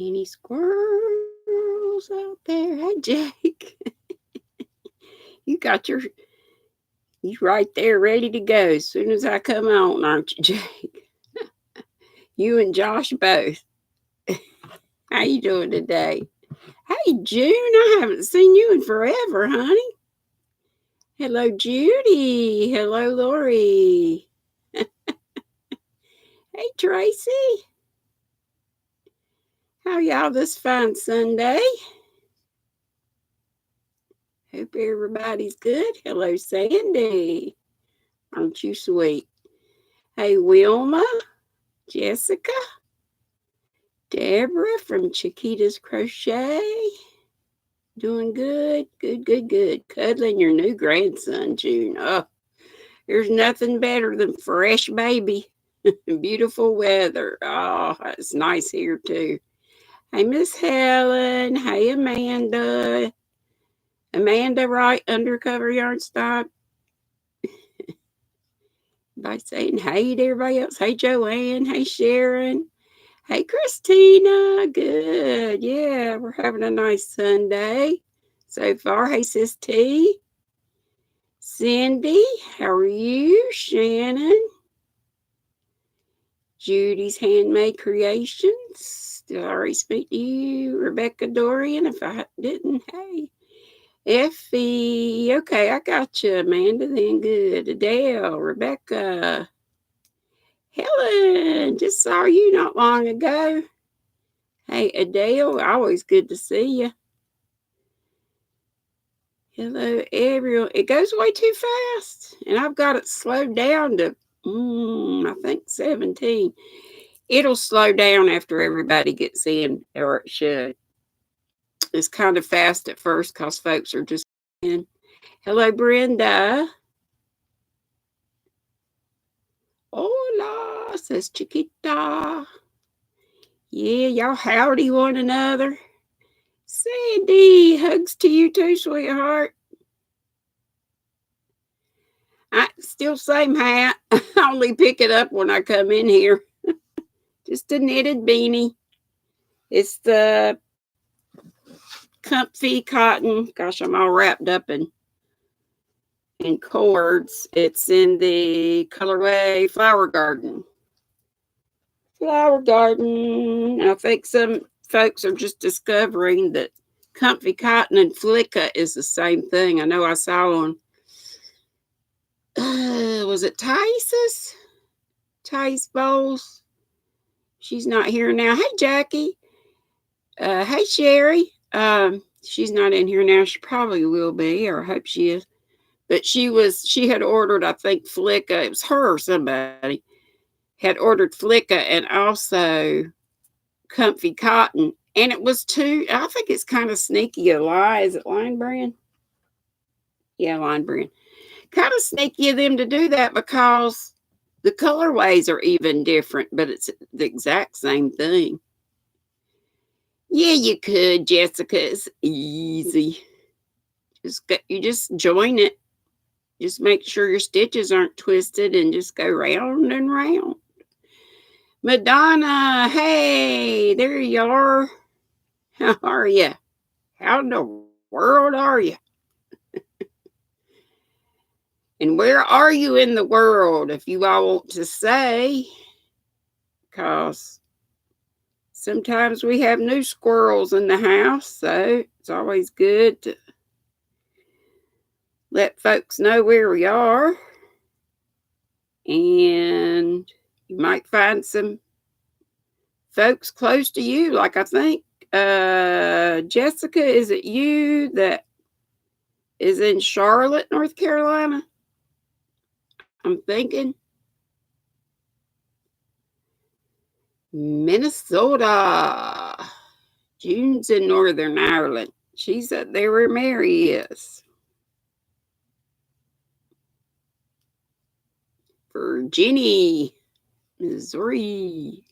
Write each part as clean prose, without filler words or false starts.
Any squirrels out there? Hey, Jake. You you right there ready to go as soon as I come on, aren't you, Jake? You and Josh both. How you doing today? Hey, June, I haven't seen you in forever, honey. Hello, Judy. Hello, Lori. Hey, Tracy. How y'all this fine Sunday? Hope everybody's good. Hello, Sandy. Aren't you sweet? Hey, Wilma, Jessica, Deborah from Chiquita's Crochet. Doing good, good, good, good. Cuddling your new grandson, June. Oh, there's nothing better than fresh baby. Beautiful weather. Oh, it's nice here too. Hey, Miss Helen. Hey, Amanda. Amanda Wright, Undercover Yarn Stop. By saying hey to everybody else. Hey, Joanne. Hey, Sharon. Hey, Christina. Good. Yeah, we're having a nice Sunday so far. Hey, Sis T. Cindy, how are you? Shannon. Judy's Handmade Creations. Did I already speak to you? Rebecca Dorian, if I didn't, hey. Effie. Okay, I got you, Amanda. Then good. Adele, Rebecca. Helen, just saw you not long ago. Hey, Adele, always good to see you. Hello, everyone. It goes way too fast, and I've got it slowed down to, I think 17. It'll slow down after everybody gets in, or it should. It's kind of fast at first because folks are just in. Hello, Brenda. Hola, says Chiquita. Yeah, y'all howdy one another. Sandy, hugs to you too, sweetheart. I still same hat. I only pick it up when I come in here. Just a knitted beanie. It's the comfy cotton. Gosh, I'm all wrapped up in cords. It's in the colorway Flower Garden. Flower Garden. I think some folks are just discovering that comfy cotton and flicka is the same thing. I know I saw on, was it Tice's? Tice Bowles. She's not here now. Hey, Jackie. Hey, Sherry. She's not in here now. She probably will be, or I hope she is. But she had ordered, I think, Flicka. It was her or somebody had ordered Flicka and also comfy cotton. And it was too, I think it's kind of sneaky a lie. Is it line brand? Yeah, line brand. Kind of sneaky of them to do that because the colorways are even different, but it's the exact same thing. Yeah, you could, Jessica. It's easy. You just join it. Just make sure your stitches aren't twisted and just go round and round. Madonna, hey, there you are. How are you? How in the world are you? And where are you in the world, if you all want to say? Because sometimes we have new squirrels in the house, so it's always good to let folks know where we are. And you might find some folks close to you, like I think Jessica, is it you that is in Charlotte, North Carolina? I'm thinking Minnesota. June's in Northern Ireland. She's up there where Mary is. Virginia, Missouri,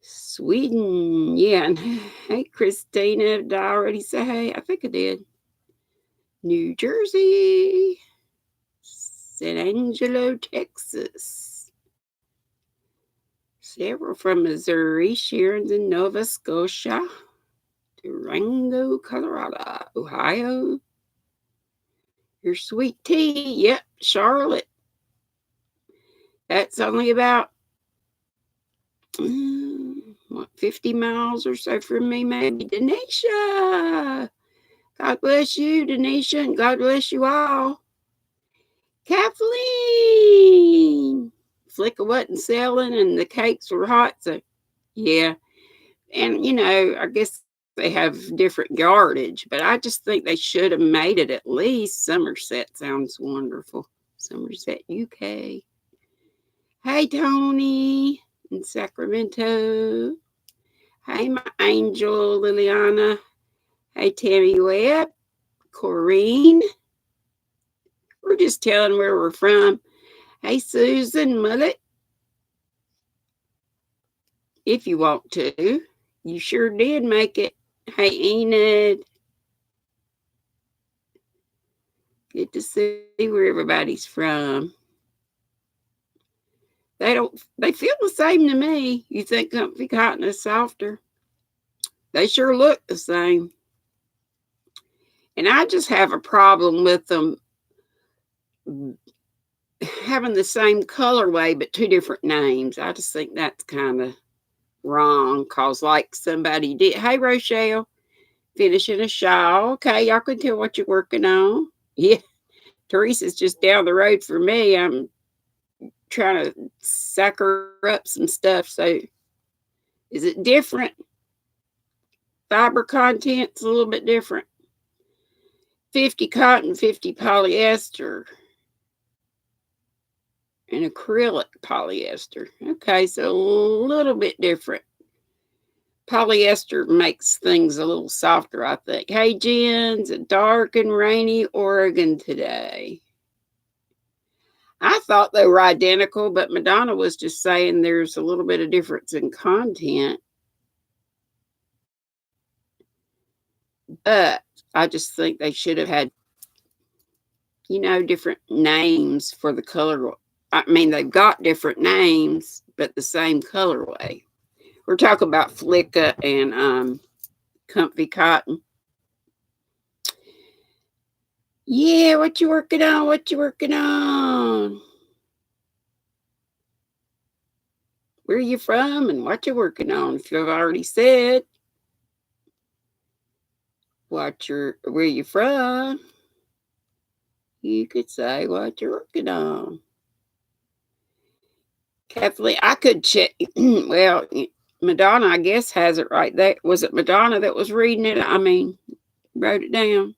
Sweden. Yeah. And hey, Christina, did I already say hey? I think I did. New Jersey, San Angelo, Texas. Several from Missouri, Sharon's in Nova Scotia, Durango, Colorado, Ohio. Your sweet tea, yep, Charlotte. That's only about 50 miles or so from me, maybe. Denisha, God bless you, Denisha, and God bless you all. Kathleen, Flicker wasn't selling, and the cakes were hot, so yeah. And I guess they have different yardage, but I just think they should have made it at least. Somerset sounds wonderful. Somerset, UK. Hey, Tony in Sacramento. Hey, my angel, Liliana. Hey, Tammy Webb. Corrine. We're just telling where we're from. Hey, Susan Mullet. If you want to. You sure did make it. Hey, Enid. Good to see where everybody's from. They feel the same to me. You think comfy cotton is softer? They sure look the same. And I just have a problem with them having the same colorway but two different names. I just think that's kind of wrong, because like somebody did. Hey, Rochelle, finishing a shawl. Okay, y'all can tell what you're working on. Yeah, Teresa's just down the road for me. I'm trying to sack her up some stuff. So is it different? Fiber content's a little bit different. 50 cotton, 50 polyester, and acrylic polyester. Okay, so a little bit different. Polyester makes things a little softer, I think. Hey, Jen, it's dark and rainy Oregon today. I thought they were identical, but Madonna was just saying there's a little bit of difference in content. But I just think they should have had, different names for the color. I mean, they've got different names, but the same colorway. We're talking about Flicka and Comfy Cotton. Yeah, what you working on? What you working on? Where you from and what you working on? If you've already said where you from, you could say what you're working on. Kathleen, I could check. Well, Madonna, I guess, has it right there. Was it Madonna that was reading it? I mean, wrote it down.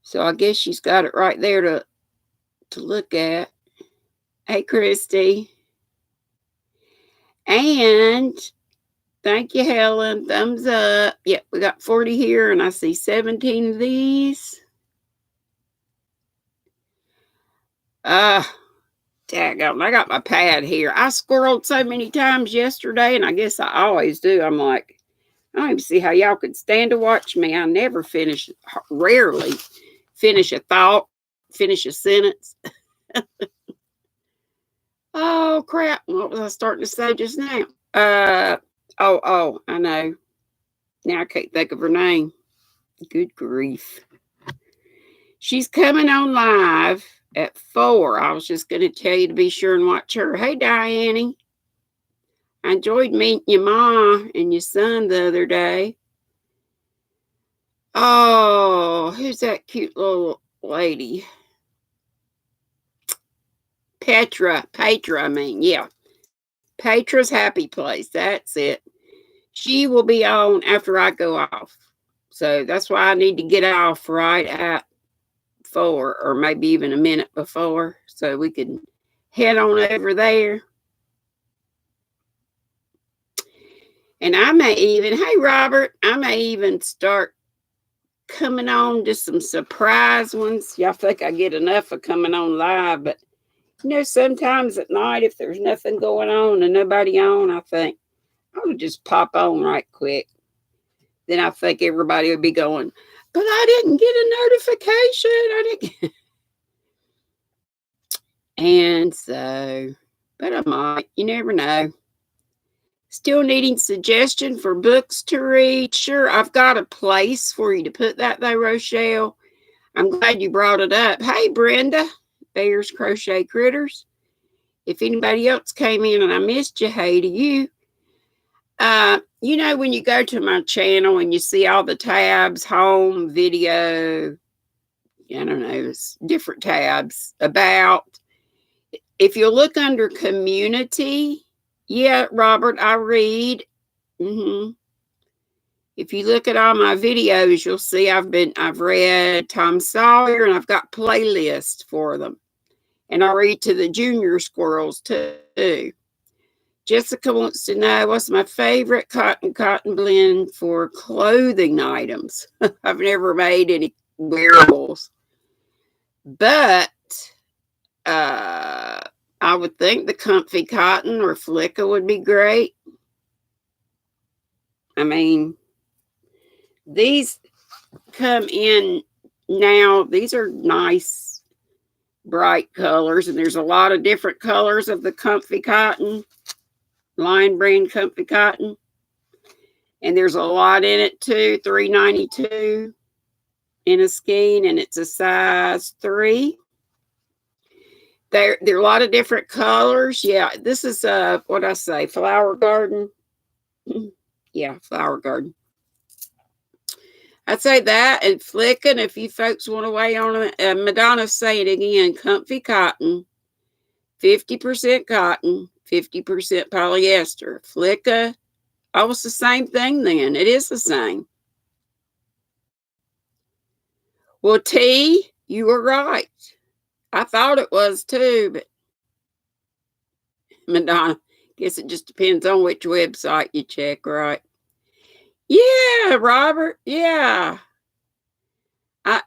So I guess she's got it right there to look at. Hey, Christy. And thank you, Helen. Thumbs up. Yep, we got 40 here, and I see 17 of these. Daggone, I got my pad here. I squirreled so many times yesterday, and I guess I always do. I'm like, I don't even see how y'all could stand to watch me. I rarely finish a thought, finish a sentence. Oh, crap. What was I starting to say just now? I know. Now I can't think of her name. Good grief. She's coming on live at 4. I was just going to tell you to be sure and watch her. Hey, Diane. I enjoyed meeting your ma and your son the other day. Oh, who's that cute little lady? Petra, I mean, yeah. Petra's Happy Place. That's it. She will be on after I go off. So that's why I need to get off right at 4, or maybe even a minute before, so we can head on over there. And I may even, hey, Robert, I may even start coming on to some surprise ones. Y'all think I get enough of coming on live, but sometimes at night, if there's nothing going on and nobody on, I think I'll just pop on right quick. Then I think everybody would be going, but I didn't get a notification. And so, but I might. You never know. Still needing suggestion for books to read? Sure, I've got a place for you to put that, though, Rochelle. I'm glad you brought it up. Hey, Brenda, Bears Crochet Critters. If anybody else came in and I missed you, hey to you. You know, when you go to my channel and you see all the tabs, home, video, I don't know, different tabs, about. If you look under community, yeah, Robert, I read. If you look at all my videos, you'll see I've read Tom Sawyer, and I've got playlists for them. And I read to the junior squirrels too. Jessica wants to know what's my favorite cotton blend for clothing items. I've never made any wearables, but I would think the Comfy Cotton or Flicka would be great. I mean, these come in now. These are nice, bright colors, and there's a lot of different colors of the Comfy Cotton, Lion Brand Comfy Cotton. And there's a lot in it too, $3.92 in a skein, and it's a size 3. There are a lot of different colors. Yeah, this is what I say, Flower Garden. Yeah, Flower Garden. I'd say that and Flicka. If you folks want to weigh on it, Madonna's saying it again, Comfy Cotton, 50% cotton, 50% polyester. Flicka, oh, it's the same thing then. It is the same. Well, T, you were right. I thought it was too, but Madonna, guess it just depends on which website you check, right? Yeah, Robert. Yeah. I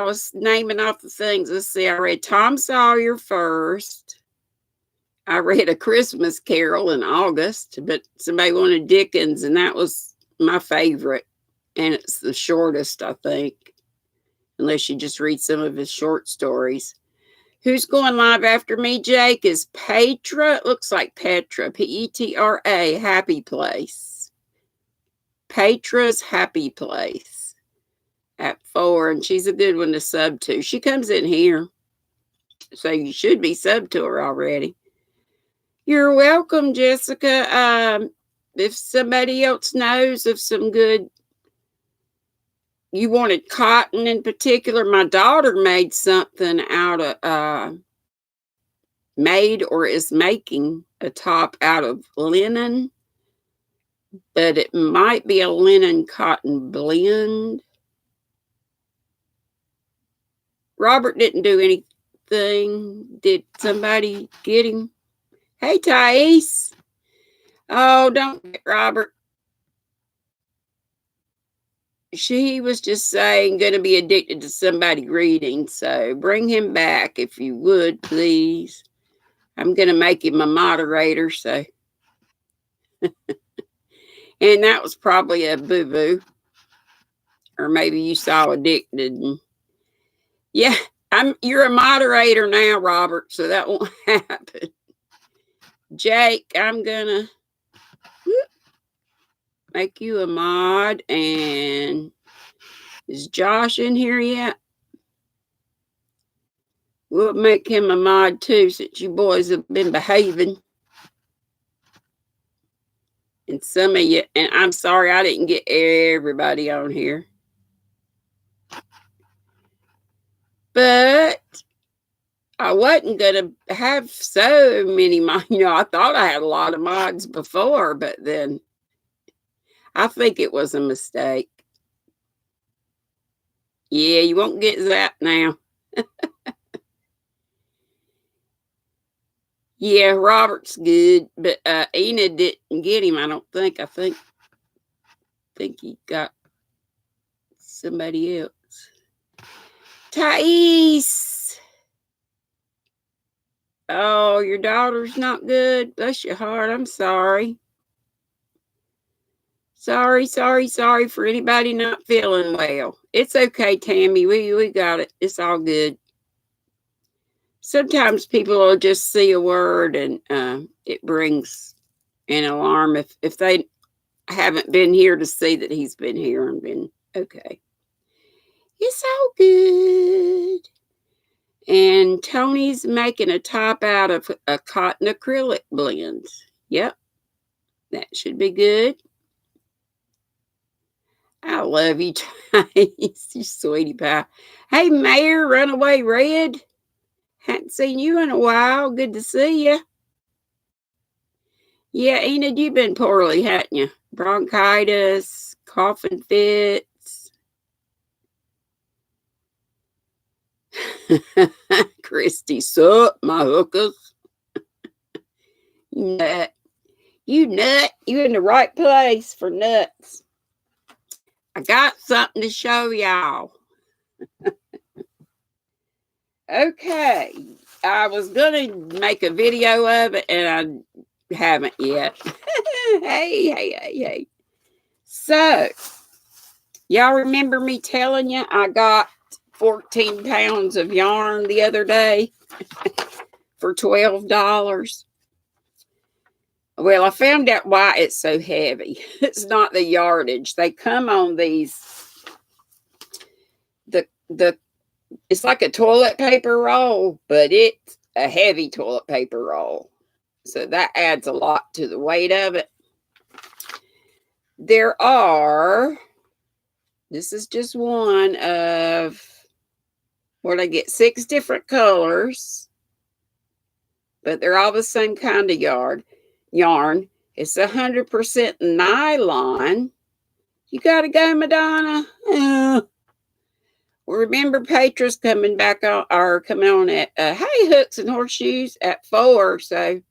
was naming off the things. Let's see. I read Tom Sawyer first. I read A Christmas Carol in August, but somebody wanted Dickens, and that was my favorite. And it's the shortest, I think, unless you just read some of his short stories. Who's going live after me, Jake? Is Petra. It looks like Petra. Petra. Happy Place. Petra's Happy Place at 4. And she's a good one to sub to. She comes in here. So you should be sub to her already. You're welcome, Jessica. If somebody else knows of some good, you wanted cotton in particular. My daughter made something out of, made or is making a top out of linen, but it might be a linen cotton blend. Robert didn't do anything. Did somebody get him? Hey, Thais. Oh, don't get Robert. She was just saying going to be addicted to somebody reading, so bring him back if you would, please. I'm going to make him a moderator, so. And that was probably a boo-boo. Or maybe you saw addicted. Yeah, you're a moderator now, Robert, so that won't happen. Jake, I'm going to make you a mod. And is Josh in here yet? We'll make him a mod too, since you boys have been behaving. And some of you, and I'm sorry I didn't get everybody on here. But I wasn't going to have so many mods. I thought I had a lot of mods before, but then I think it was a mistake. Yeah, you won't get that now. Yeah, Robert's good, but Enid didn't get him, I don't think. I think he got somebody else. Thais. Oh, your daughter's not good. Bless your heart. I'm sorry. Sorry for anybody not feeling well. It's okay, Tammy. We got it. It's all good. Sometimes people will just see a word and it brings an alarm if they haven't been here to see that he's been here and been okay. It's all good. And Tony's making a top out of a cotton acrylic blend. Yep, that should be good. I love you, Chase. You sweetie pie. Hey, Mayor, Runaway Red. Hadn't seen you in a while. Good to see you. Yeah, Enid, you've been poorly, hadn't you? Bronchitis, coughing fits. Christy, sup, my hookers. You nut. You nut. You in the right place for nuts. I got something to show y'all. Okay. I was going to make a video of it, and I haven't yet. Hey. So, y'all remember me telling you I got 14 pounds of yarn the other day for $12? Well, I found out why it's so heavy. It's not the yardage. They come on these, it's like a toilet paper roll, but it's a heavy toilet paper roll. So that adds a lot to the weight of it. There are, this is just one of, what I get, 6 different colors, but they're all the same kind of yarn. It's 100% nylon. You gotta go, Madonna. Remember, Petra's coming back on, or coming on at Hey Hooks and Horseshoes at 4. So if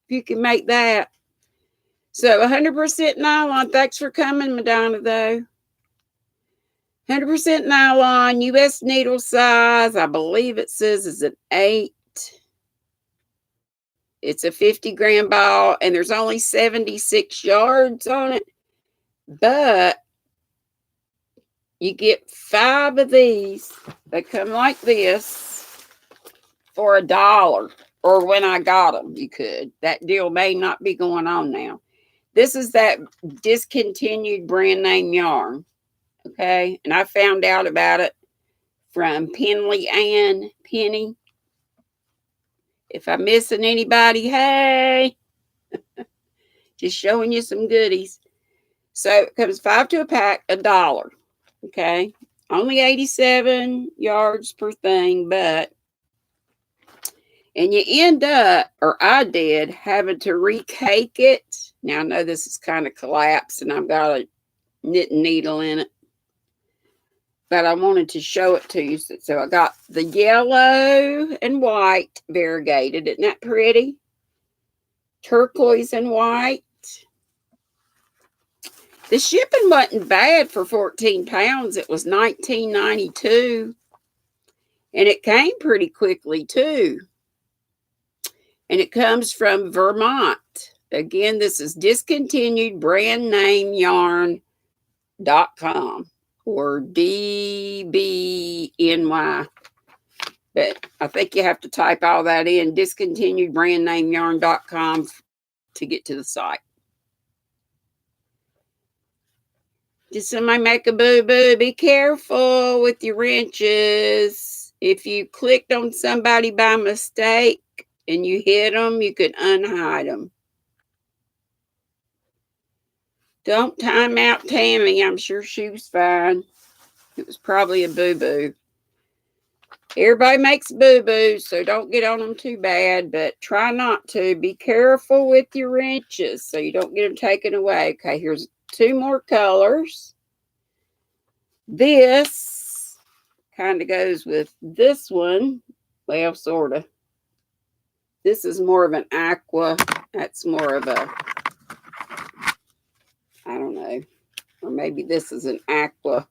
you can make that. So 100% nylon. Thanks for coming, Madonna, though. 100% nylon, U.S. needle size. I believe it says is an 8. It's a 50-gram ball, and there's only 76 yards on it. But you get 5 of these. They come like this for $1. Or when I got them, you could. That deal may not be going on now. This is that discontinued brand name yarn. Okay. And I found out about it from Penley Ann Penny. If I'm missing anybody, hey. Just showing you some goodies. So it comes 5 to a pack, $1. Okay. Only 87 yards per thing, but, and you end up, or I did, having to recake it. Now I know this is kind of collapsed and I've got a knitting needle in it, but I wanted to show it to you. So I got the yellow and white variegated. Isn't that pretty? Turquoise and white. The shipping wasn't bad for 14 pounds. It was $19.92. And it came pretty quickly, too. And it comes from Vermont. Again, this is discontinued brand name yarn.com or DBNY. But I think you have to type all that in, discontinued brand name yarn.com, to get to the site. Did somebody make a boo-boo? Be careful with your wrenches. If you clicked on somebody by mistake and you hit them, you could unhide them. Don't time out Tammy. I'm sure she was fine. It was probably a boo-boo. Everybody makes boo-boos, so don't get on them too bad, but try not to. Be careful with your wrenches so you don't get them taken away. Okay, here's 2 more colors. This kind of goes with this one. Well, sort of. This is more of an aqua. That's more of a, I don't know. Or maybe this is an aqua,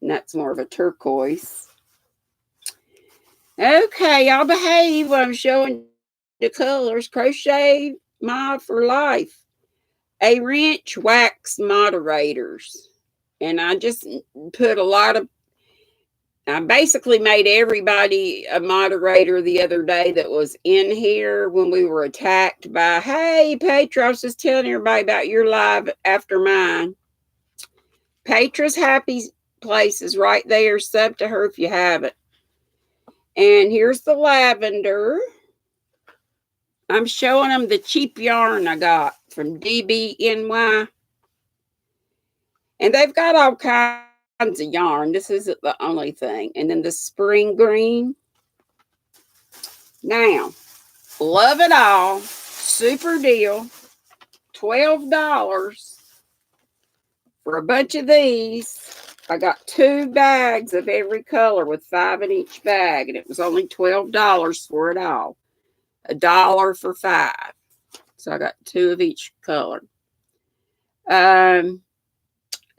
and that's more of a turquoise. Okay, y'all behave when I'm showing the colors. Crochet Mod for Life. A wrench wax moderators. And I just put a lot of I basically made everybody a moderator the other day that was in here when we were attacked by, hey, Petra, just telling everybody about your live after mine. Petra's Happy Place is right there. Sub to her if you haven't. And here's the lavender. I'm showing them the cheap yarn I got from DBNY. And they've got all kinds of yarn. This isn't the only thing. And then the spring green. Now, love it all. Super deal. $12 for a bunch of these. I got 2 bags of every color with 5 in each bag. And it was only $12 for it all. $1 for 5. So I got 2 of each color.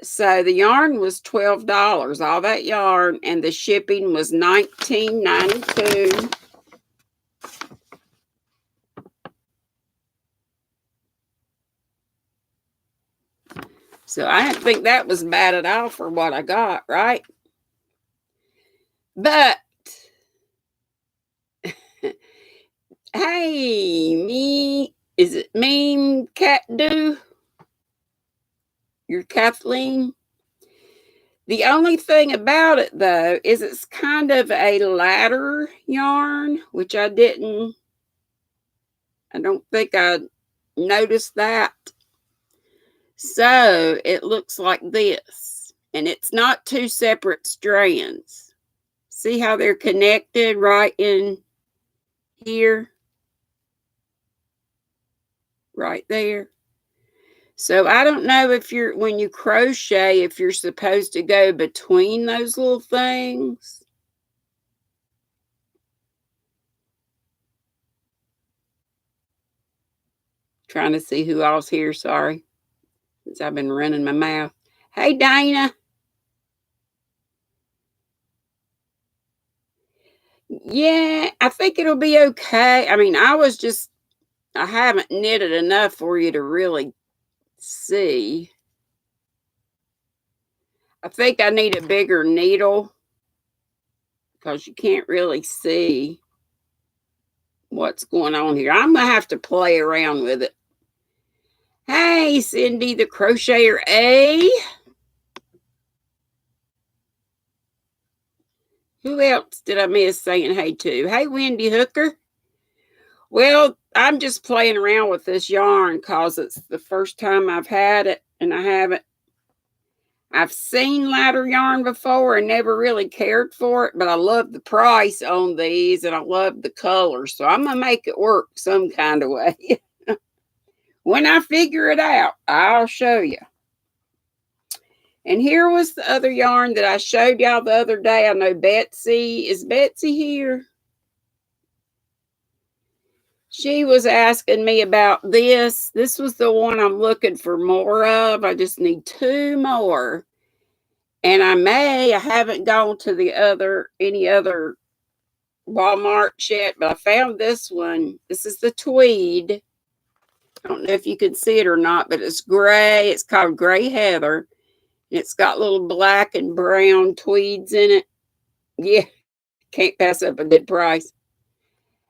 So the yarn was $12, all that yarn, and the shipping was $19.92. So I didn't think that was bad at all for what I got, right? But hey, is it Meme Cat Do? You're Kathleen? The only thing about it, though, is it's kind of a ladder yarn, which I don't think I noticed that. So it looks like this, and it's not 2 separate strands. See how they're connected right in here? Right there. So I don't know if when you crochet, if you're supposed to go between those little things. Trying to see who all's here, sorry. Since I've been running my mouth. Hey, Dana. Yeah, I think it'll be okay. I mean, I haven't knitted enough for you to really see. I think I need a bigger needle because you can't really see what's going on here. I'm going to have to play around with it. Hey, Cindy, the crocheter A. Who else did I miss saying hey to? Hey, Wendy Hooker. Well, I'm just playing around with this yarn because it's the first time I've had it, and I've seen ladder yarn before and never really cared for it, but I love the price on these and I love the colors. So I'm going to make it work some kind of way. When I figure it out, I'll show you. And here was the other yarn that I showed y'all the other day. I know Betsy. Is Betsy here? She was asking me about this. This was the one I'm looking for more of. I just need 2 more. And I haven't gone to any other Walmart yet, but I found this one. This is the tweed. I don't know if you can see it or not, but it's gray. It's called Gray Heather. It's got little black and brown tweeds in it. Yeah, can't pass up a good price.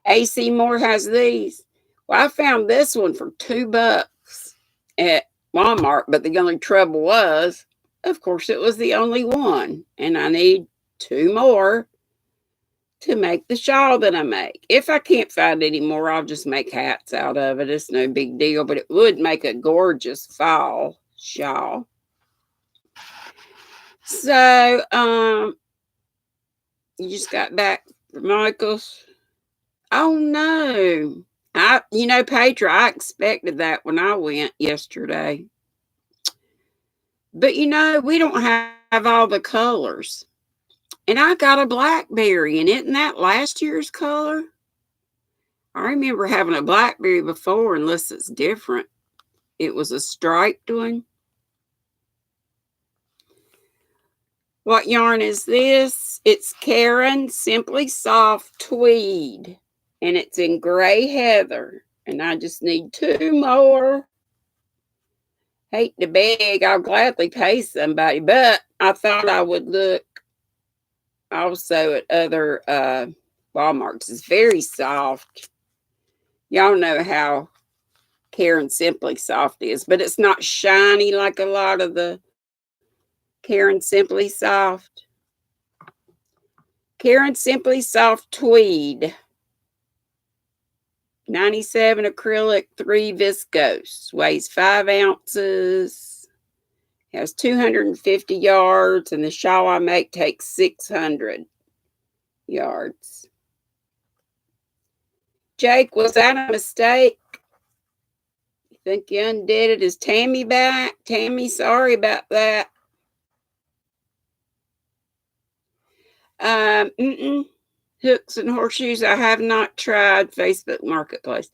AC Moore has these. Well, I found this one for $2 at Walmart, but the only trouble was, of course, it was the only one. And I need 2 more to make the shawl that I make. If I can't find any more, I'll just make hats out of it. It's no big deal, but it would make a gorgeous fall shawl. So, you just got back from Michael's. Oh no. Petra, I expected that when I went yesterday. But we don't have all the colors. And I got a blackberry, and isn't that last year's color? I remember having a blackberry before, unless it's different. It was a striped one. What yarn is this? It's Karen Simply Soft Tweed, and it's in Gray Heather. And I just need 2 more. Hate to beg, I'll gladly pay somebody, but I thought I would look also at other Walmarts. It's very soft. Y'all know how Karen Simply Soft is, but it's not shiny like a lot of the Karen Simply Soft. Karen Simply Soft Tweed. 97 acrylic, 3 viscose. Weighs 5 ounces. Has 250 yards, and the shawl I make takes 600 yards. Jake, was that a mistake? You think you undid it? Is Tammy back? Tammy, sorry about that. Hooks and horseshoes, I have not tried Facebook Marketplace.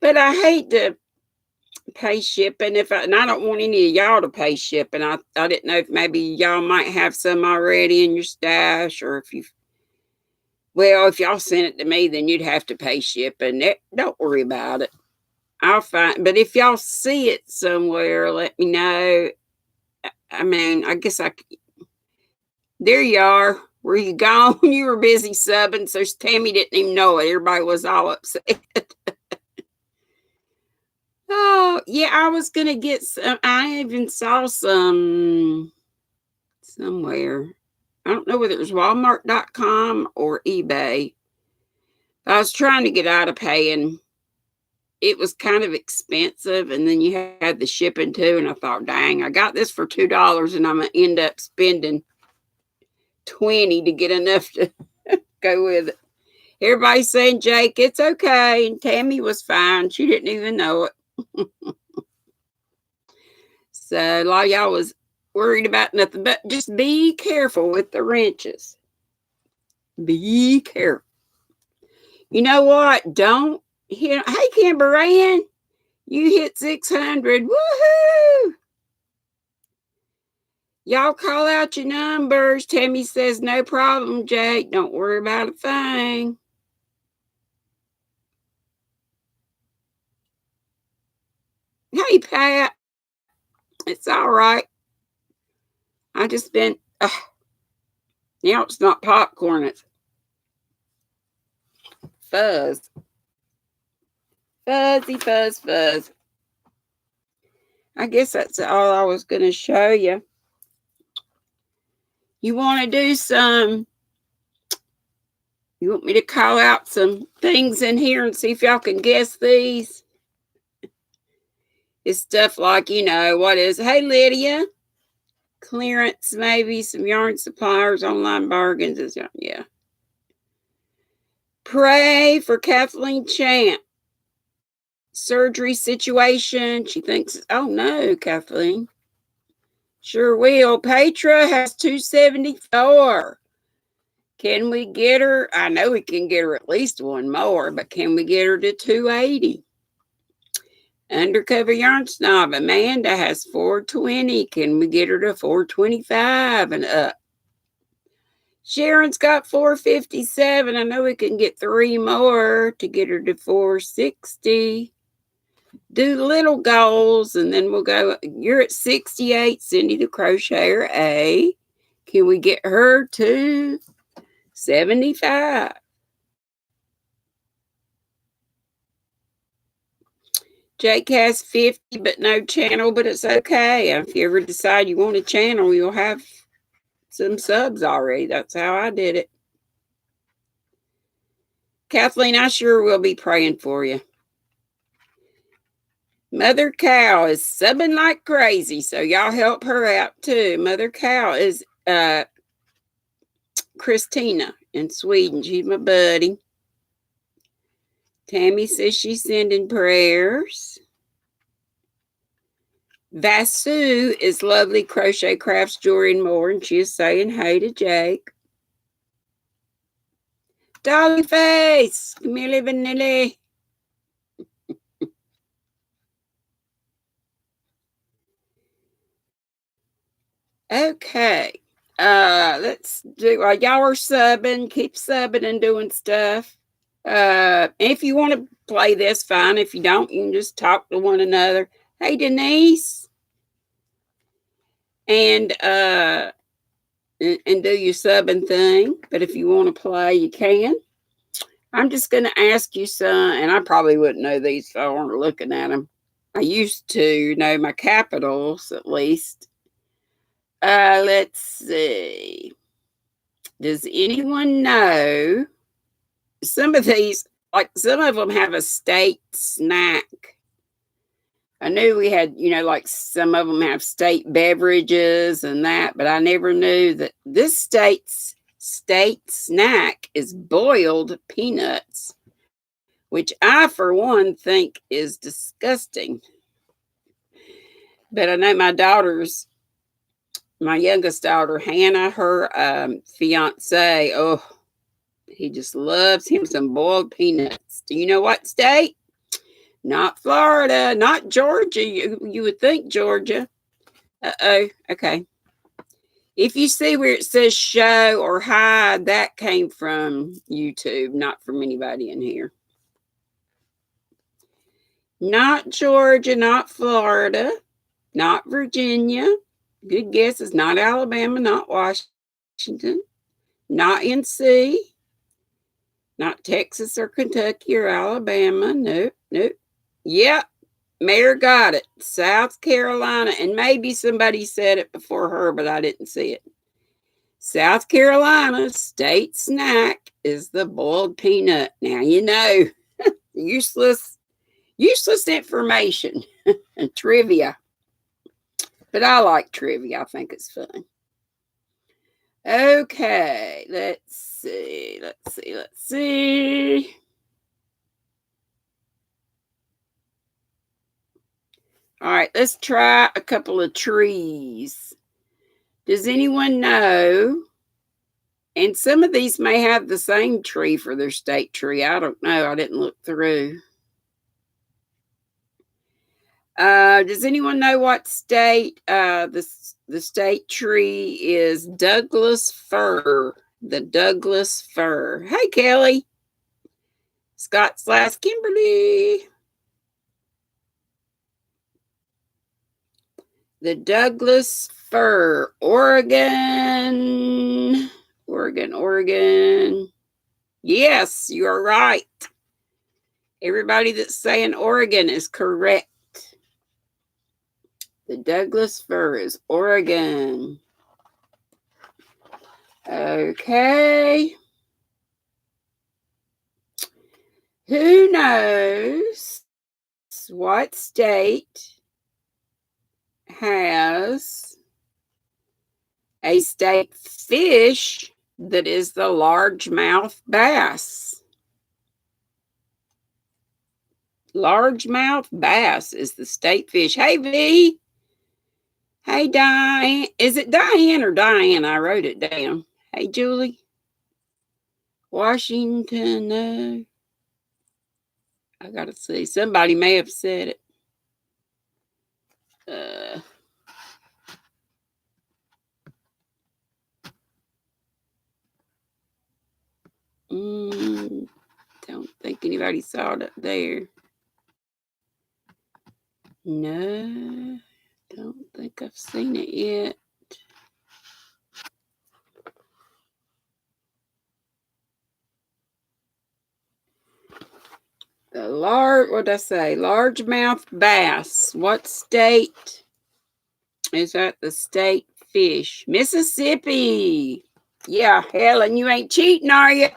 But I hate to pay shipping and I don't want any of y'all to pay shipping. I didn't know if maybe y'all might have some already in your stash, or if y'all sent it to me, then you'd have to pay shipping. Don't worry about it. I'll find, but if y'all see it somewhere, let me know. I mean, I guess there you are. Were you gone? You were busy subbing, so Tammy didn't even know it. Everybody was all upset. Oh, yeah, I was going to get some. I even saw some somewhere. I don't know whether it was Walmart.com or eBay. I was trying to get out of paying. It was kind of expensive, and then you had the shipping too. And I thought, dang, I got this for $2, and I'm going to end up spending $20 to get enough to go with it. Everybody's saying, Jake, it's okay. And Tammy was fine. She didn't even know it. So a lot of y'all was worried about nothing, but just be careful with the wrenches. Be careful. You know what? Don't hit. Hey, Kimberan, you hit 600. Woohoo! Y'all call out your numbers. Tammy says, no problem, Jake. Don't worry about a thing. Hey, Pat. It's all right. I just been, now it's not popcorn, it's fuzz. Fuzzy, fuzz, fuzz. I guess that's all I was going to show you. You want to do you want me to call out some things in here and see if y'all can guess these? It's stuff like, what is, hey, Lydia, clearance, maybe some yarn suppliers, online bargains. Yeah. Pray for Kathleen Champ. Surgery situation. She thinks, oh no, Kathleen. Sure will. Petra has 274. Can we get her? I know we can get her at least one more, but can we get her to 280? Undercover Yarn Snob, Amanda has 420. Can we get her to 425 and up? Sharon's got 457. I know we can get 3 more to get her to 460. Do little goals, and then we'll go. You're at 68, Cindy the Crocheter A. Can we get her to 75? Jake has 50, but no channel, but it's okay. If you ever decide you want a channel, you'll have some subs already. That's how I did it. Kathleen, I sure will be praying for you. Mother Cow is subbing like crazy, so y'all help her out too. Mother Cow is Christina in Sweden. She's my buddy. Tammy says she's sending prayers. Vasu is Lovely Crochet Crafts Jewelry and More, and she is saying hey to Jake. Dolly Face, Camille Vanilli. Okay. Let's do, y'all are subbing, keep subbing and doing stuff. If you want to play this, fine. If you don't, you can just talk to one another. Hey, Denise. And and do your subbing thing. But if you want to play, you can. I'm just going to ask you some, and I probably wouldn't know these if I weren't looking at them. I used to know my capitals at least. Let's see. Does anyone know some of these? Like some of them have a state snack. I knew we had, like some of them have state beverages and that, but I never knew that this state's state snack is boiled peanuts, which I, for one, think is disgusting. But I know my youngest daughter, Hannah, her fiance, oh, he just loves him some boiled peanuts. Do you know what state? Not Florida, not Georgia. You would think Georgia. Uh-oh. Okay. If you see where it says show or hide, that came from YouTube, not from anybody in here. Not Georgia, not Florida, not Virginia. Good guess is not Alabama, not Washington, not NC, not Texas or Kentucky or Alabama. Nope, nope. Yep, Mayor got it. South Carolina. And maybe somebody said it before her, but I didn't see it. South Carolina's state snack is the boiled peanut. Now, useless information and trivia. But I like trivia. I think it's fun. Okay, let's see. All right, let's try a couple of trees. Does anyone know? And some of these may have the same tree for their state tree. I don't know. I didn't look through. Does anyone know what state the state tree is? Douglas fir. The Douglas fir. Hey, Kelly. Scott/Kimberly. The Douglas fir. Oregon. Oregon. Yes, you're right. Everybody that's saying Oregon is correct. The Douglas fir is Oregon. Okay. Who knows what state has a state fish that is the largemouth bass? Largemouth bass is the state fish. Hey, V. Hey, Diane. Is it Diane or Diane? I wrote it down. Hey, Julie. Washington. No. I got to see. Somebody may have said it. Don't think anybody saw it up there. No, don't think I've seen it yet. What did I say? Largemouth bass. What state is that the state fish? Mississippi. Yeah, Helen, you ain't cheating, are you?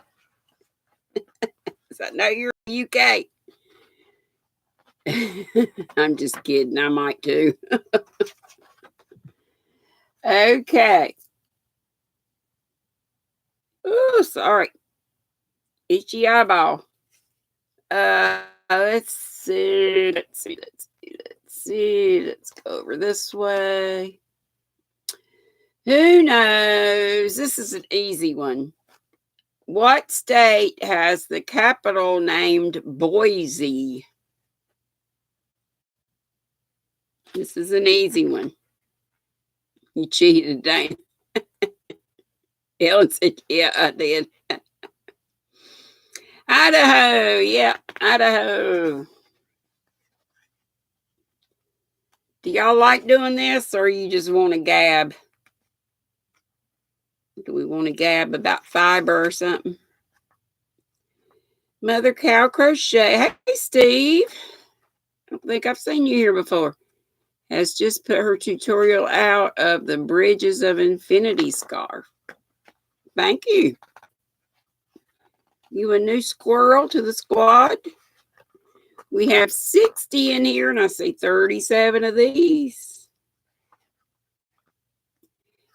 I know you're in the UK. I'm just kidding. I might too. Okay. Oh, sorry. Itchy eyeball. Let's see. Let's go over this way. Who knows? This is an easy one. What state has the capital named Boise? This is an easy one. You cheated, Dan. Ellen said, yeah, I did. Idaho. Yeah, Idaho. Do y'all like doing this or you just want to gab? Do we want to gab about fiber or something? Mother Cow Crochet. Hey, Steve. I don't think I've seen you here before. Has just put her tutorial out of the Bridges of Infinity scarf. Thank you. You a new squirrel to the squad? We have 60 in here, and I see 37 of these.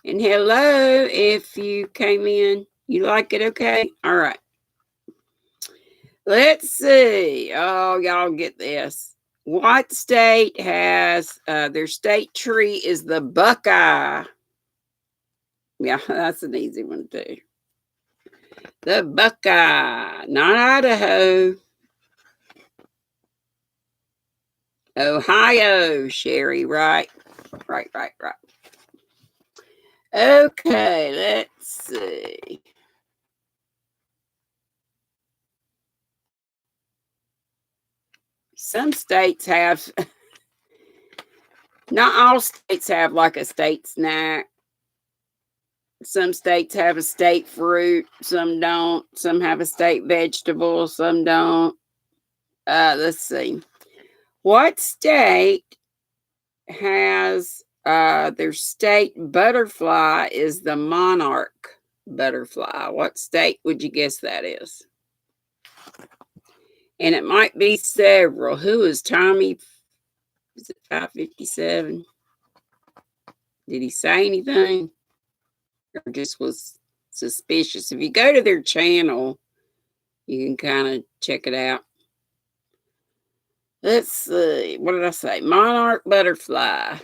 And hello, if you came in. You like it okay? All right. Let's see. Oh, y'all get this. What state has their state tree is the Buckeye? Yeah, that's an easy one too. The Buckeye, not Idaho. Ohio, Sherry, right. Okay, let's see. Some states have, not all states have like a state snack. Some states have a state fruit, some don't. Some have a state vegetable, some don't. Let's see. What state has their state butterfly is the monarch butterfly? What state would you guess that is? And it might be several. Who is Tommy? Is it 557? Did he say anything? Or just was suspicious? If you go to their channel, you can kind of check it out. Let's see. What did I say? Monarch butterfly.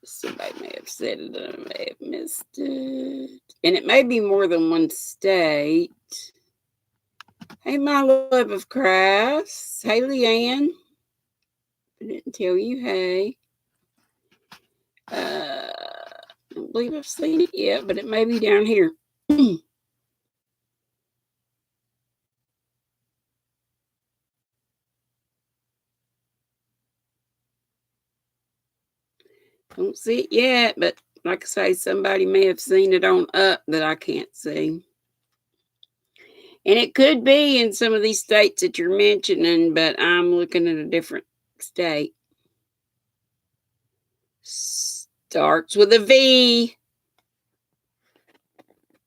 Somebody may have said it, and I may have missed it. And it may be more than one state. Hey, my love of crafts. Hey, Leanne. I didn't tell you, hey. I don't believe I've seen it yet, but it may be down here. Don't see it yet, but like I say, somebody may have seen it on up that I can't see. And it could be in some of these states that you're mentioning, but I'm looking at a different state. Starts with a V.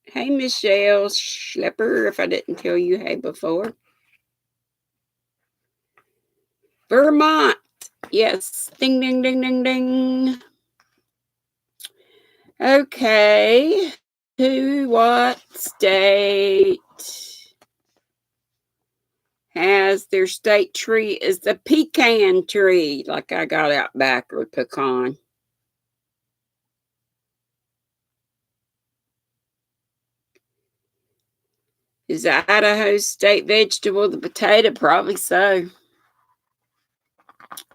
Hey, Michelle Schlepper, if I didn't tell you hey before. Vermont. Yes. Ding, ding, ding, ding, ding. Okay. What state has their state tree is the pecan tree? Like I got out back with pecan. Is the Idaho state vegetable the potato? Probably so.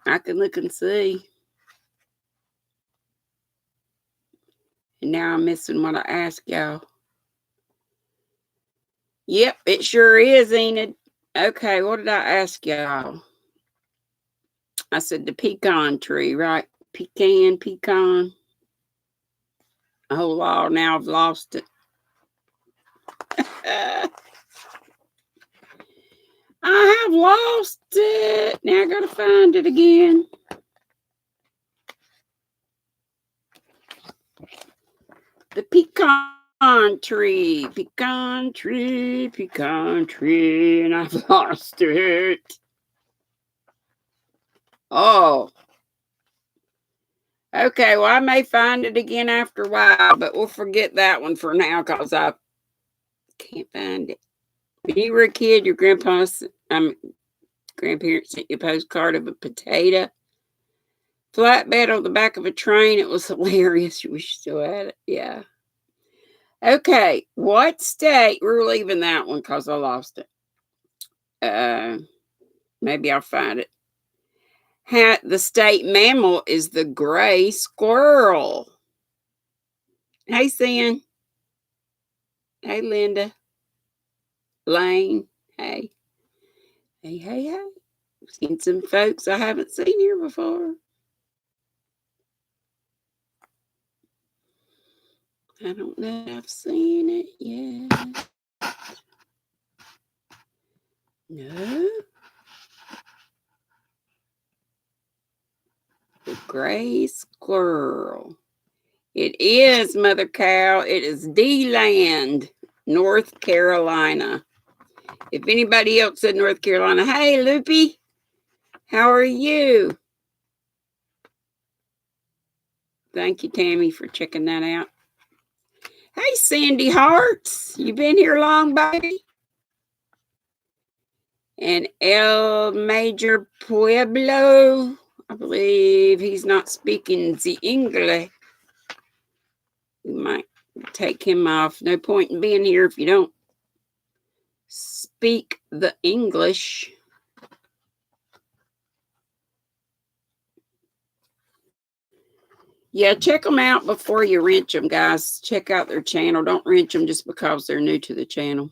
I can look and see. And now I'm missing what I asked y'all. Yep, it sure is, Enid. Okay, what did I ask y'all? I said the pecan tree, right? Pecan. A whole lot. Now I've lost it. I have lost it. Now I gotta find it again. The pecan tree, and I've lost it. Oh. Okay, well, I may find it again after a while, but we'll forget that one for now because I can't find it. When you were a kid, your grandparents sent you a postcard of a potato flatbed on the back of a train. It was hilarious. You wish you still had it. Yeah. Okay, what state? We're leaving that one because I lost it. Maybe I'll find it. The state mammal is the gray squirrel. Hey, Sin. Hey, Linda. Lane. Hey. Hey. Seen some folks I haven't seen here before. I don't know if I've seen it yet. No. The gray squirrel. It is, Mother Cow. It is D-Land, North Carolina. If anybody else said North Carolina, hey, Loopy, how are you? Thank you, Tammy, for checking that out. Hey, Sandy Hearts, you been here long, baby? And El Major Pueblo, I believe he's not speaking the English. We might take him off. No point in being here if you don't speak the English. Yeah, check them out before you wrench them, guys. Check out their channel. Don't wrench them just because they're new to the channel.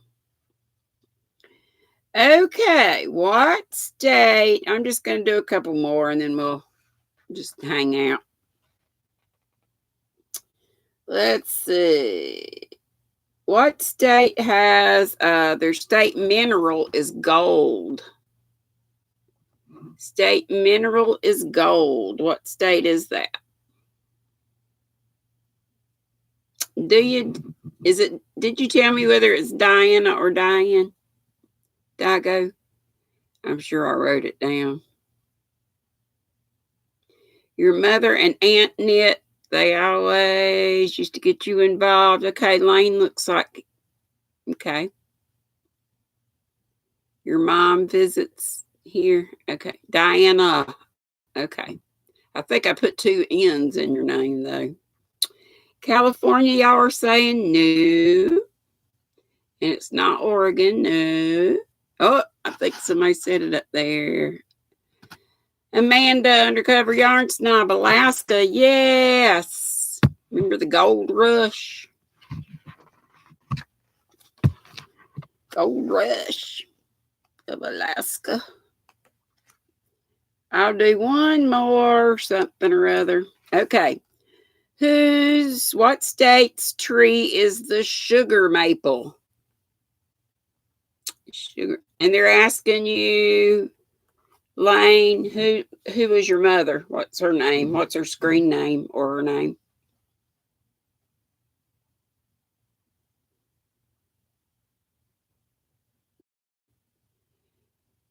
Okay, what state? I'm just going to do a couple more and then we'll just hang out. Let's see. What state has their state mineral is gold? State mineral is gold. What state is that? Did you tell me whether it's Diana or Diane? Dago? I'm sure I wrote it down. Your mother and Aunt Knit, they always used to get you involved. Okay, Lane looks like, okay. Your mom visits here. Okay, Diana. Okay. I think I put 2 N's in your name, though. California, y'all are saying no. And it's not Oregon, no. Oh, I think somebody said it up there. Amanda, Undercover Yarn Snob, Alaska, yes. Remember the gold rush? Gold rush of Alaska. I'll do one more something or other. Okay. What state's tree is the sugar maple? Sugar. And they're asking you, Lane, who is your mother? What's her name? What's her screen name or her name?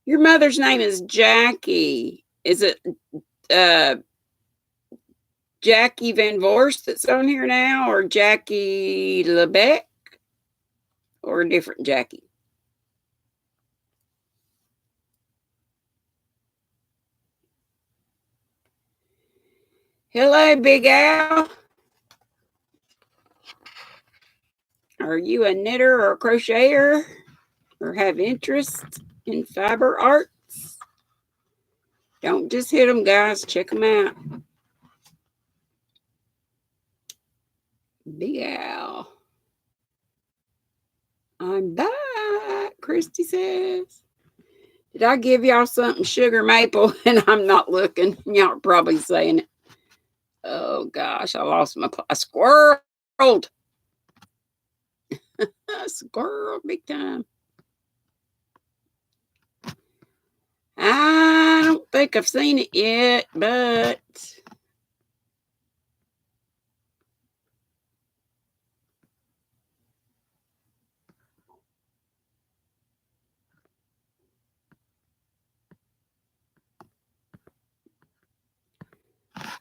Your mother's name is Jackie. Is it Jackie Van Vorst that's on here now, or Jackie LeBeck, or a different Jackie? Hello, Big Al. Are you a knitter or a crocheter, or have interest in fiber arts? Don't just hit them, guys. Check them out. Big Al. I'm back, Christy says. Did I give y'all something sugar maple and I'm not looking? Y'all are probably saying it. Oh gosh, I lost my I squirreled. I squirreled big time. I don't think I've seen it yet, but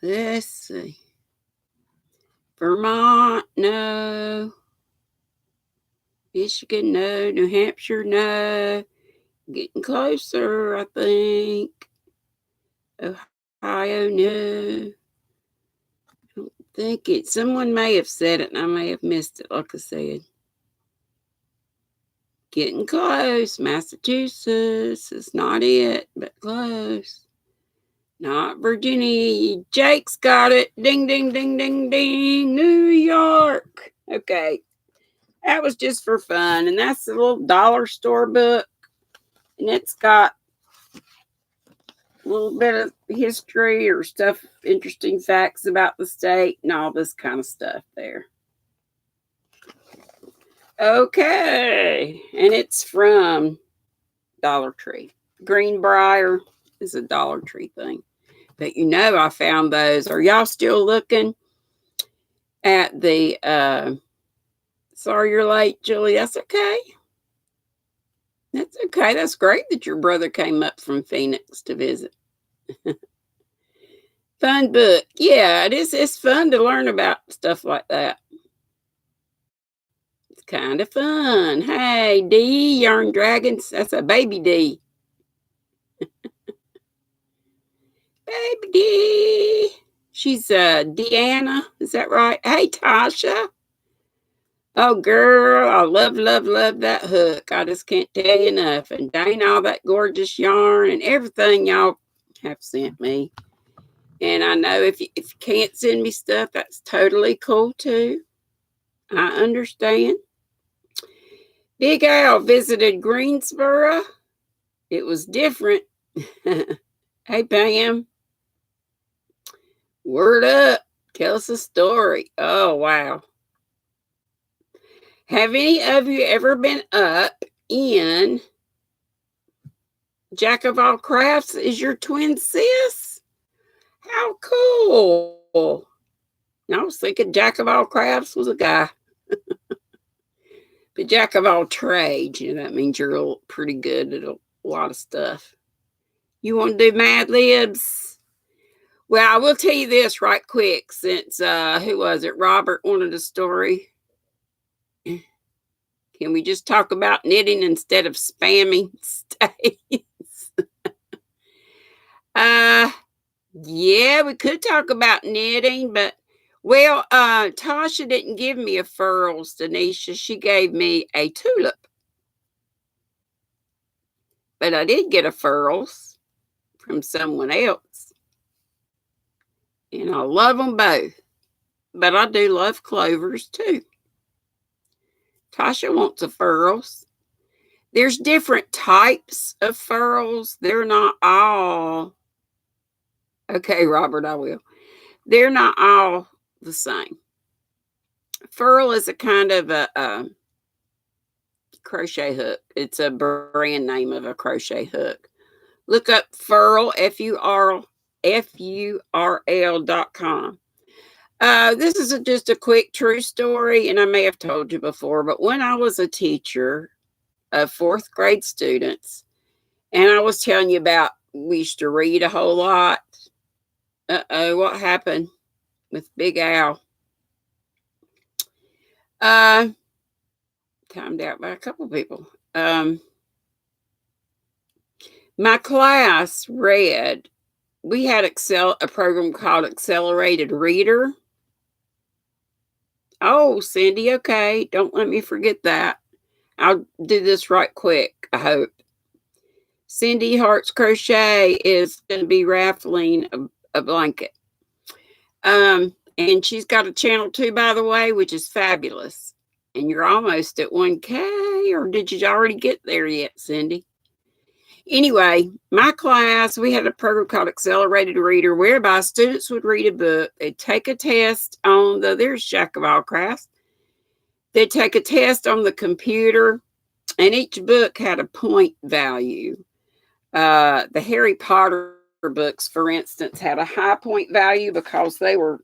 let's see. Vermont, no. Michigan, no. New Hampshire, no. Getting closer, I think. Ohio, no. I don't think it. Someone may have said it and I may have missed it, like I said. Getting close. Massachusetts is not it, but close. Not Virginia. Jake's got it. Ding, ding, ding, ding, ding. New York. Okay. That was just for fun. And that's a little dollar store book. And it's got a little bit of history or stuff, interesting facts about the state and all this kind of stuff there. Okay. And it's from Dollar Tree. Greenbrier is a Dollar Tree thing. But you know I found those. Are y'all still looking at the sorry you're late, Julie? That's okay. That's okay. That's great that your brother came up from Phoenix to visit. Fun book. Yeah, it is. It's fun to learn about stuff like that. It's kind of fun. Hey, D, Yarn Dragons. That's a baby D. Baby D. She's Deanna. Is that right? Hey, Tasha. Oh, girl, I love, love, love that hook. I just can't tell you enough. And dang, all that gorgeous yarn and everything y'all have sent me. And I know if you can't send me stuff, that's totally cool too. I understand. Big Al visited Greensboro. It was different. Hey, Pam. Word up. Tell us a story. Oh, wow. Have any of you ever been up in Jack of all crafts is your twin sis? How cool. I was thinking Jack of all crafts was a guy. But Jack of all trades, that means you're pretty good at a lot of stuff. You want to do Mad Libs? Well, I will tell you this right quick since, who was it? Robert wanted a story. Can we just talk about knitting instead of spamming stays? Yeah, we could talk about knitting, but well, Tasha didn't give me a furls, Denisha. She gave me a tulip. But I did get a furls from someone else. And I love them both. But I do love clovers too. Tasha wants a furls. There's different types of furls. They're not all. Okay, Robert, I will. They're not all the same. Furl is a kind of a crochet hook. It's a brand name of a crochet hook. Look up Furl, FURL.com. This is just a quick true story, and I may have told you before, but when I was a teacher of fourth grade students, and I was telling you about we used to read a whole lot. What happened with Big Al? Timed out by a couple people. My class read, we had a program called Accelerated Reader. Oh, Cindy, okay. Don't let me forget that. I'll do this right quick, I hope. Cindy Hart's Crochet is going to be raffling a blanket. And she's got a channel too, by the way, which is fabulous. And you're almost at 1K, or did you already get there yet, Cindy? Anyway, my class, we had a program called Accelerated Reader, whereby students would read a book. They'd take a test on there's Jack of all crafts. They'd take a test on the computer, and each book had a point value. The Harry Potter books, for instance, had a high point value because they were,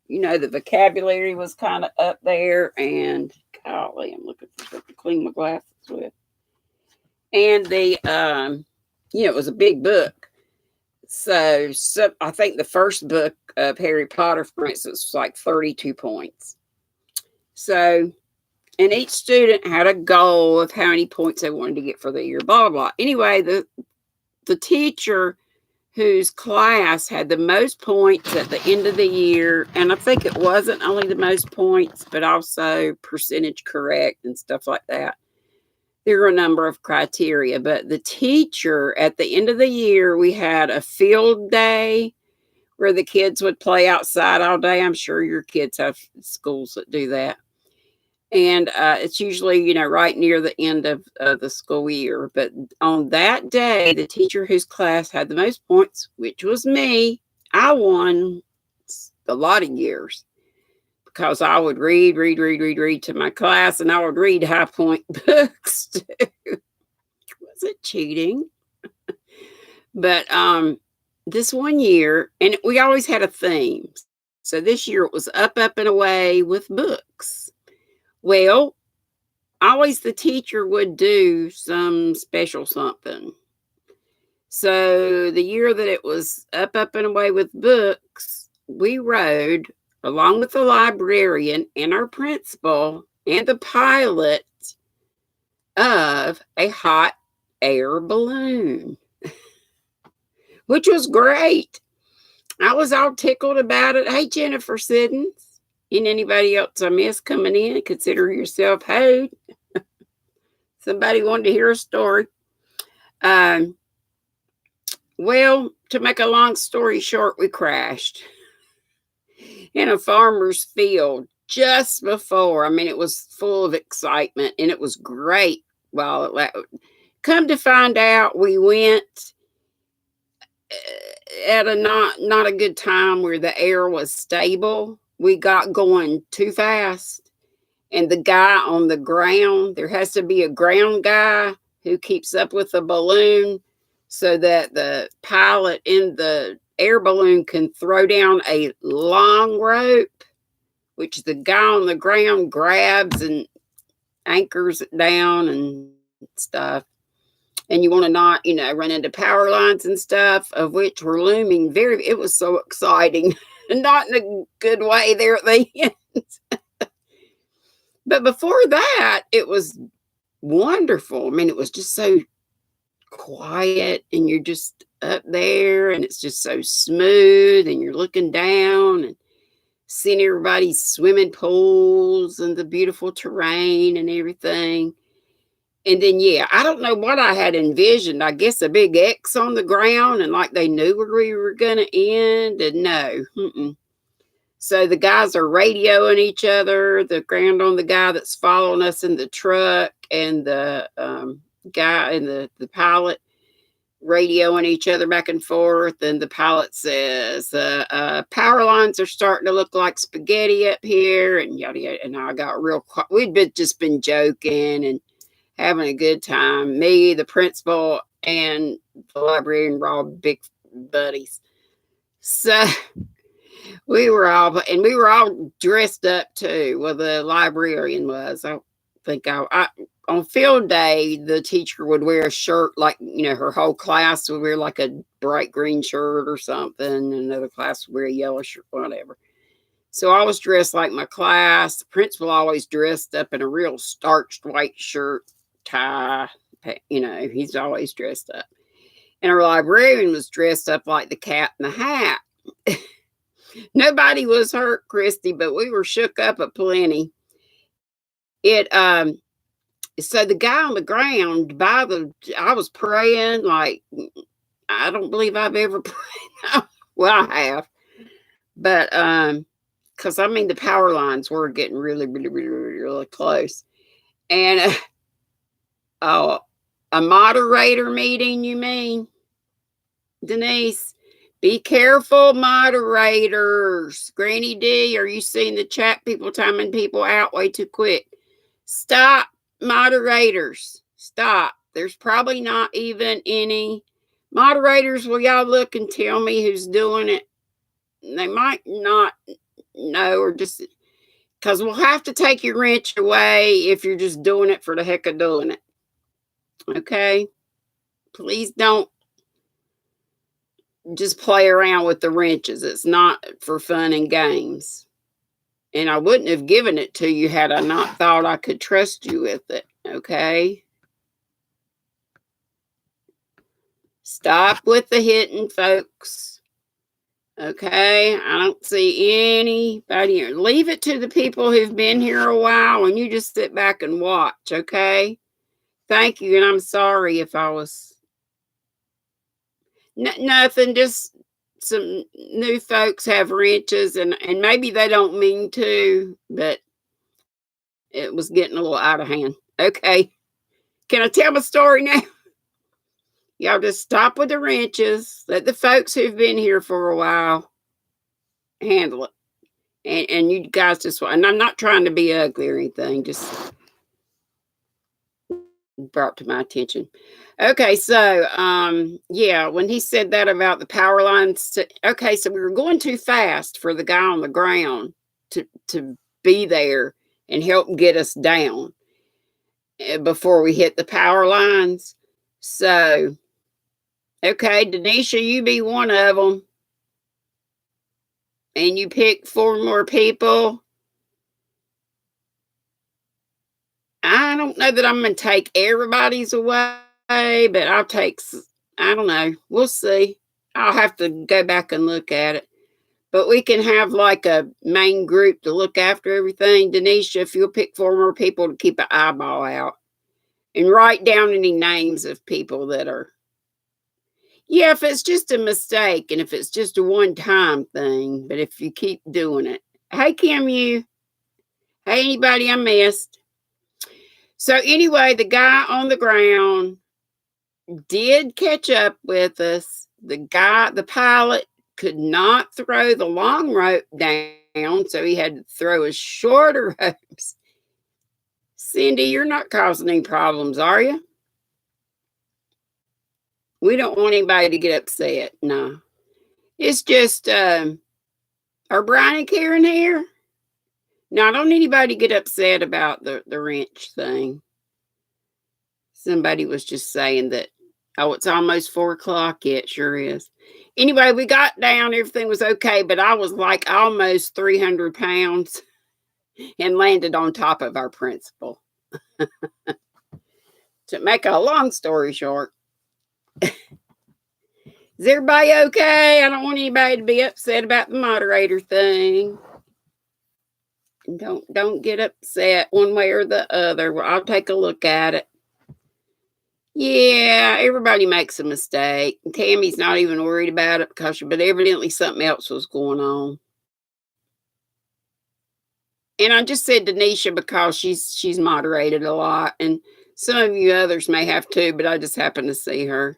the vocabulary was kind of up there. And golly, I'm looking for something to clean my glasses with. And it was a big book. So I think the first book of Harry Potter, for instance, was like 32 points. So, and each student had a goal of how many points they wanted to get for the year, blah, blah, blah. Anyway, the teacher whose class had the most points at the end of the year, and I think it wasn't only the most points, but also percentage correct and stuff like that. There were a number of criteria, but the teacher at the end of the year, we had a field day where the kids would play outside all day. I'm sure your kids have schools that do that. And it's usually, right near the end of the school year. But on that day, the teacher whose class had the most points, which was me, I won a lot of years because I would read to my class, and I would read high point books too. Was it cheating? But this one year, and we always had a theme. So this year it was up and away with books. Well, always the teacher would do some special something. So the year that it was up and away with books, we rode along with the librarian and our principal and the pilot of a hot air balloon, which was great. I was all tickled about it. Hey, Jennifer Siddons, and anybody else I miss coming in, consider yourself hoed. Somebody wanted to hear a story. Well, to make a long story short, we crashed in a farmer's field just before. I mean, it was full of excitement and it was great while it lasted. Come to find out, we went at a not a good time where the air was stable. We got going too fast, and the guy on the ground, there has to be a ground guy who keeps up with the balloon so that the pilot in the air balloon can throw down a long rope, which the guy on the ground grabs and anchors it down and stuff. And you want to not, run into power lines and stuff, of which were looming it was so exciting. Not in a good way there at the end. But before that, it was wonderful. I mean, it was just so quiet, and you're just up there, and it's just so smooth, and you're looking down and seeing everybody's swimming pools and the beautiful terrain and everything. And then, I don't know what I had envisioned. I guess a big X on the ground, and like they knew where we were going to end. And no. So the guys are radioing each other, the ground on the guy that's following us in the truck, and the guy and the pilot radioing each other back and forth. And the pilot says, power lines are starting to look like spaghetti up here. And yada, yada. And I got real quiet. We'd just been joking and having a good time. Me, the principal, and the librarian were all big buddies. So we were all dressed up too. Well, the librarian was. I think on field day, the teacher would wear a shirt like, her whole class would wear like a bright green shirt or something. And another class would wear a yellow shirt, whatever. So I was dressed like my class. The principal always dressed up in a real starched white shirt, tie, he's always dressed up. And our librarian was dressed up like the Cat in the Hat. Nobody was hurt, Christy, but we were shook up a plenty. So the guy on the ground I was praying like I don't believe I've ever prayed. Well, I have, but because the power lines were getting really, really, really, really close, and a moderator meeting, you mean, Denise? Be careful, moderators. GrannyDee, are you seeing the chat people timing people out way too quick? Stop, moderators. Stop. There's probably not even any moderators. Will y'all look and tell me who's doing it? They might not know, or just because we'll have to take your wrench away if you're just doing it for the heck of doing it. Okay? Please don't just play around with the wrenches. It's not for fun and games. And I wouldn't have given it to you had I not thought I could trust you with it. Okay? Stop with the hitting, folks. Okay? I don't see anybody here. Leave it to the people who've been here a while, and you just sit back and watch. Okay? Thank you. And I'm sorry if I was nothing, just some new folks have wrenches, and maybe they don't mean to, but it was getting a little out of hand. Okay. Can I tell my story now? Y'all just stop with the wrenches. Let the folks who've been here for a while handle it. And you guys just, and I'm not trying to be ugly or anything, just brought to my attention. Okay, so yeah, when he said that about the power lines, okay, so we were going too fast for the guy on the ground to be there and help get us down before we hit the power lines. So, okay, Denisha, you be one of them, and you pick 4 more people. I don't know that I'm going to take everybody's away, but I'll take, I don't know. We'll see. I'll have to go back and look at it. But we can have like a main group to look after everything. Denisha, if you'll pick 4 more people to keep an eyeball out and write down any names of people that are. Yeah, if it's just a mistake and if it's just a one-time thing, but if you keep doing it. Hey, Kim, you. Hey, anybody I missed? So anyway, the guy on the ground did catch up with us. The pilot could not throw the long rope down, so he had to throw his shorter ropes. Cindy, you're not causing any problems, are you? We don't want anybody to get upset. No. It's just, are Brian and Karen here? No, I don't need anybody to get upset about the wrench thing. Somebody was just saying that, oh, it's almost 4:00. Yeah, it sure is. Anyway, we got down, everything was okay, but I was like almost 300 pounds and landed on top of our principal. To make a long story short, is everybody okay? I don't want anybody to be upset about the moderator thing. Don't get upset one way or the other. I'll take a look at it. Yeah, everybody makes a mistake. Tammy's not even worried about it but evidently something else was going on. And I just said Denisha because she's moderated a lot, and some of you others may have too, but I just happened to see her.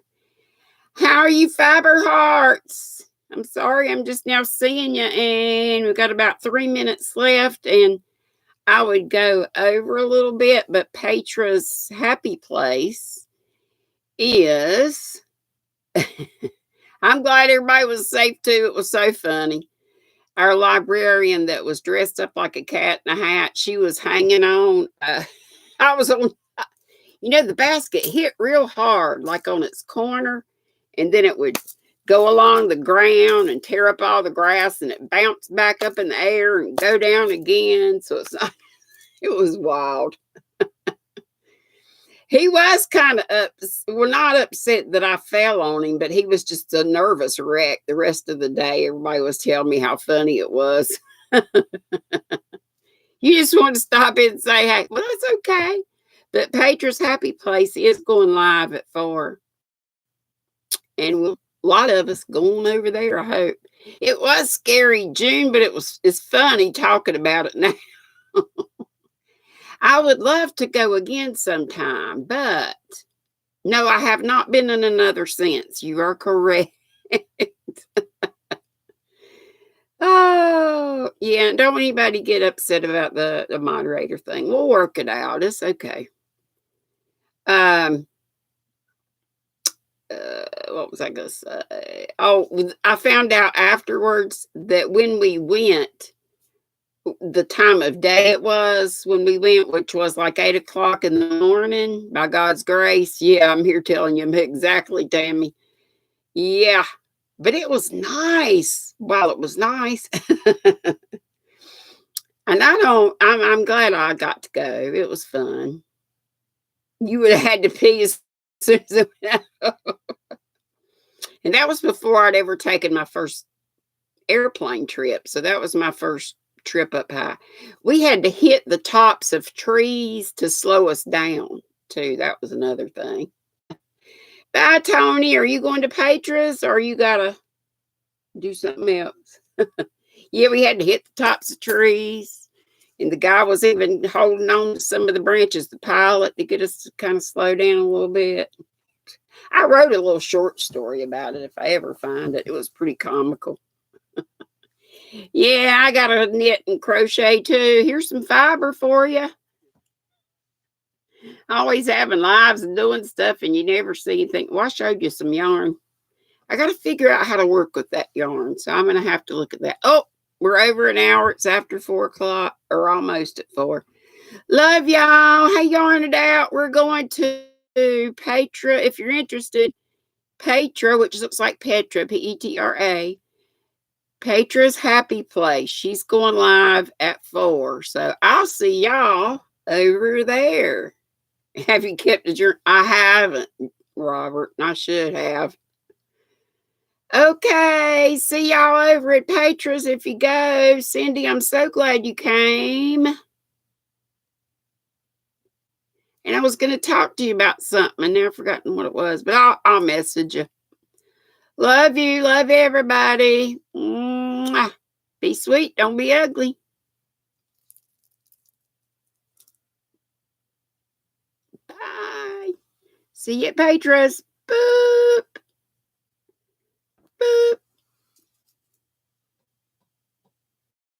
How are you, Fiber Hearts? I'm sorry, I'm just now seeing you, and we've got about 3 minutes left, and I would go over a little bit, but Petra's happy place is I'm glad everybody was safe too. It was so funny. Our librarian that was dressed up like a cat in a hat, she was hanging on. I was on, the basket hit real hard, like on its corner, and then it would go along the ground and tear up all the grass, and it bounced back up in the air and go down again. So it was wild. He was kind of not upset that I fell on him, but he was just a nervous wreck the rest of the day. Everybody was telling me how funny it was. You just want to stop in and say, hey, well, that's okay. But Petra's Happy Place is going live at 4. And a lot of us going over there, I hope. It was scary June, but it's funny talking about it now. I would love to go again sometime, but no, I have not been in another since. You are correct. Oh, yeah. Don't anybody get upset about the moderator thing. We'll work it out. It's okay. What was I going to say? Oh, I found out afterwards that when we went, the time of day it was when we went, which was like 8:00 in the morning, by God's grace. Yeah, I'm here telling you exactly, Tammy. Yeah, but it was nice while it was nice. And I'm glad I got to go. It was fun. You would have had to pee as soon as it went out. And that was before I'd ever taken my first airplane trip. So that was my first trip up high. We had to hit the tops of trees to slow us down too. That was another thing. Bye, Tony. Are you going to Petra's or you gotta do something else? Yeah, we had to hit the tops of trees. And the guy was even holding on to some of the branches, the pilot, to get us to kind of slow down a little bit. I wrote a little short story about it if I ever find it. It was pretty comical. Yeah, I got to knit and crochet too. Here's some fiber for you. Always having lives and doing stuff, and you never see anything. Well, I showed you some yarn. I got to figure out how to work with that yarn, so I'm going to have to look at that. Oh, we're over an hour. It's after 4 o'clock, or almost at 4. Love y'all. Hey, yarn it out. We're going to Petra. If you're interested, Petra, which looks like Petra, Petra. Petra's Happy Place. She's going live at 4. So I'll see y'all over there. Have you kept a journal? I haven't, Robert. I should have. Okay. See y'all over at Petra's if you go. Cindy, I'm so glad you came. And I was going to talk to you about something, and now I've forgotten what it was, but I'll message you. Love you. Love everybody. Mwah. Be sweet. Don't be ugly. Bye. See you at Petra's. Boo.